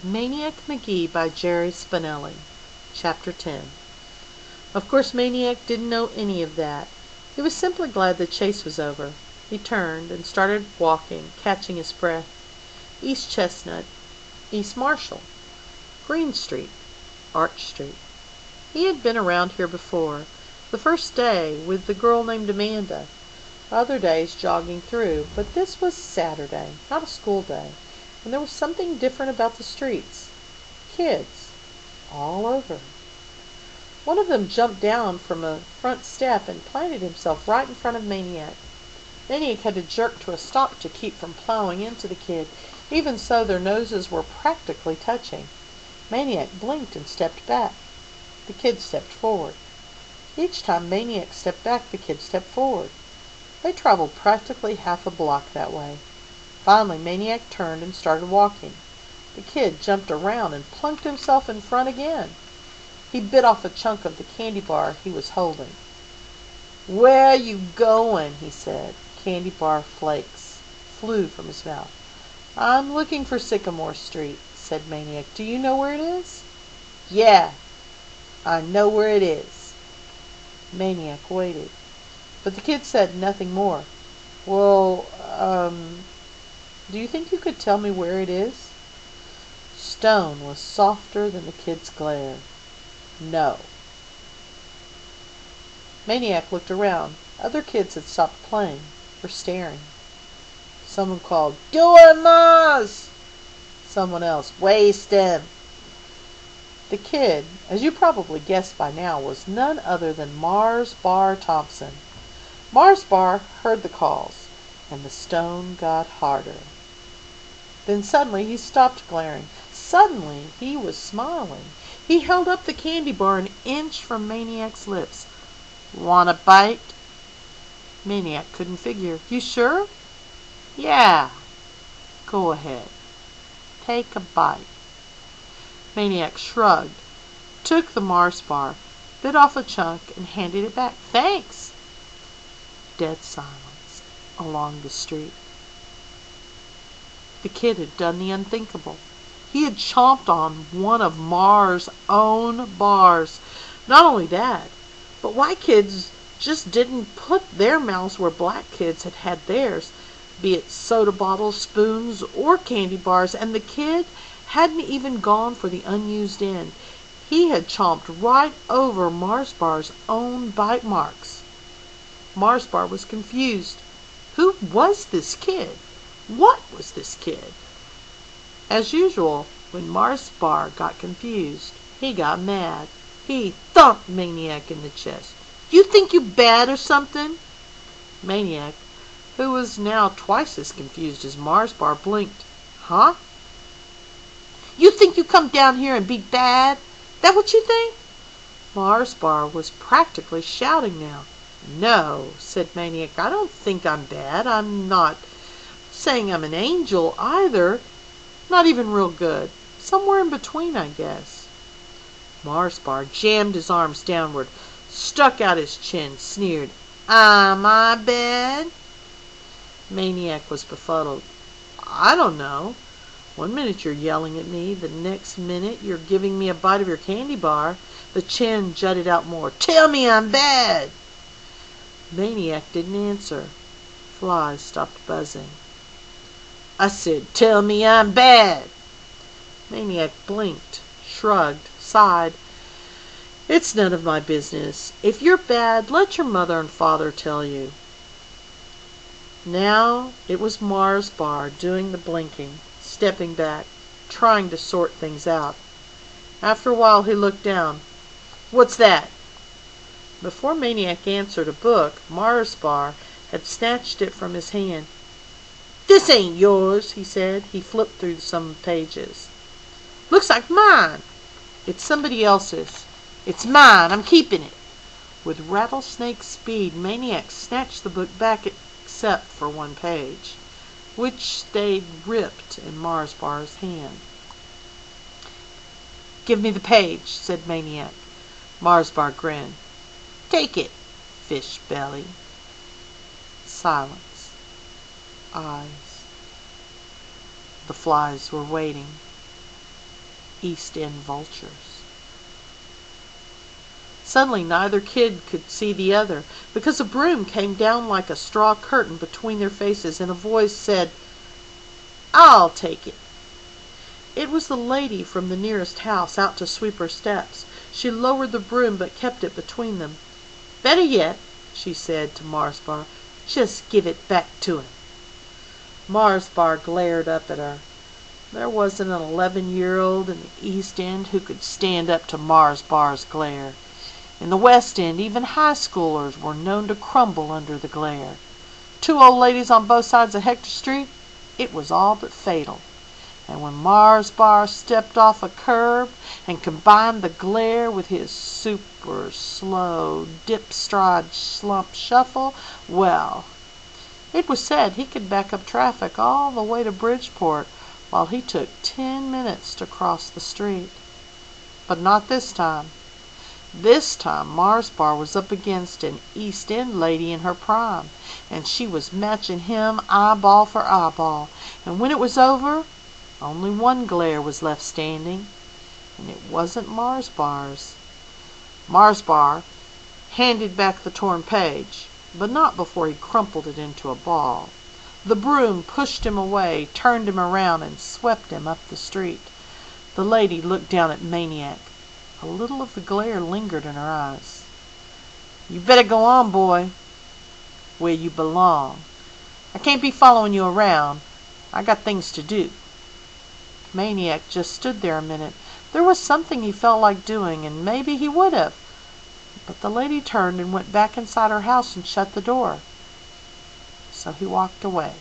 Maniac Magee by Spinellie. Chapter 10. Of course Maniac didn't know any of that. He was simply glad the chase was over. He turned and started walking, catching his breath. East Chestnut, East Marshall, Green Street, Arch Street. He had been around here before, the first day with the girl named Amanda, other days jogging through, but this was Saturday, not a school day, and there was something different about the streets. Kids, all over. One of them jumped down from a front step and planted himself right in front of Maniac. Maniac had to jerk to a stop to keep from plowing into the kid. Even so, their noses were practically touching. Maniac blinked and stepped back. The kid stepped forward. Each time Maniac stepped back, the kid stepped forward. They traveled practically half a block that way. Finally, Maniac turned and started walking. The kid jumped around and plunked himself in front again. He bit off a chunk of the candy bar he was holding. "Where are you going?" he said. Candy bar flakes flew from his mouth. "I'm looking for Sycamore Street," said Maniac. "Do you know where it is?" "Yeah, I know where it is." Maniac waited, but the kid said nothing more. "Well, do you think you could tell me where it is?" Stone was softer than the kid's glare. "No." Maniac looked around. Other kids had stopped playing, were staring. Someone called, "Do it, Mars!" Someone else, "Waste him!" The kid, as you probably guessed by now, was none other than Mars Bar Thompson. Mars Bar heard the calls, and the stone got harder. Then suddenly he stopped glaring. Suddenly he was smiling. He held up the candy bar an inch from Maniac's lips. "Want a bite?" Maniac couldn't figure. "You sure?" "Yeah." "Go ahead. Take a bite." Maniac shrugged, took the Mars bar, bit off a chunk, and handed it back. "Thanks." Dead silence along the street. The kid had done the unthinkable. He had chomped on one of Mars' own bars. Not only that, but white kids just didn't put their mouths where black kids had had theirs, be it soda bottles, spoons, or candy bars, and the kid hadn't even gone for the unused end. He had chomped right over Mars Bar's own bite marks. Mars Bar was confused. Who was this kid? What was this kid? As usual, when Mars Bar got confused, he got mad. He thumped Maniac in the chest. "You think you bad or something?" Maniac, who was now twice as confused as Mars Bar, blinked. "Huh? You think you come down here and be bad? That what you think?" Mars Bar was practically shouting now. "No," said Maniac, "I don't think I'm bad. I'm not saying I'm an angel either. Not even real good. Somewhere in between, I guess." Mars Bar jammed his arms downward, stuck out his chin, sneered. "Am I bad?" Maniac was befuddled. "I don't know. One minute you're yelling at me, the next minute you're giving me a bite of your candy bar." The chin jutted out more. "Tell me I'm bad." Maniac didn't answer. Flies stopped buzzing. "I said, tell me I'm bad." Maniac blinked, shrugged, sighed. "It's none of my business. If you're bad, let your mother and father tell you." Now it was Mars Bar doing the blinking, stepping back, trying to sort things out. After a while he looked down. "What's that?" Before Maniac answered, a book, Mars Bar had snatched it from his hand. "This ain't yours," he said. He flipped through some pages. "Looks like mine." "It's somebody else's." "It's mine. I'm keeping it." With rattlesnake speed, Maniac snatched the book back except for one page, which stayed ripped in Mars Bar's hand. "Give me the page," said Maniac. Mars Bar grinned. "Take it, fish belly." Silence. Eyes. The flies were waiting. East End vultures. Suddenly neither kid could see the other, because a broom came down like a straw curtain between their faces, and a voice said, "I'll take it." It was the lady from the nearest house, out to sweep her steps. She lowered the broom, but kept it between them. "Better yet," she said to Marsbar, "just give it back to him." Marsbar glared up at her. There wasn't an 11-year-old in the East End who could stand up to Marsbar's glare. In the West End, even high schoolers were known to crumble under the glare. Two old ladies on both sides of Hector Street, it was all but fatal. And when Marsbar stepped off a curb and combined the glare with his super slow dip stride slump shuffle, well, it was said he could back up traffic all the way to Bridgeport while he took 10 minutes to cross the street. But not this time. This time Marsbar was up against an East End lady in her prime, and she was matching him eyeball for eyeball. And when it was over, only one glare was left standing, and it wasn't Marsbar's. Marsbar handed back the torn page, but not before he crumpled it into a ball. The broom pushed him away, turned him around, and swept him up the street. The lady looked down at Maniac. A little of the glare lingered in her eyes. "You better go on, boy, where you belong. I can't be following you around. I got things to do." Maniac just stood there a minute. There was something he felt like doing, and maybe he would have. But the lady turned and went back inside her house and shut the door. So he walked away.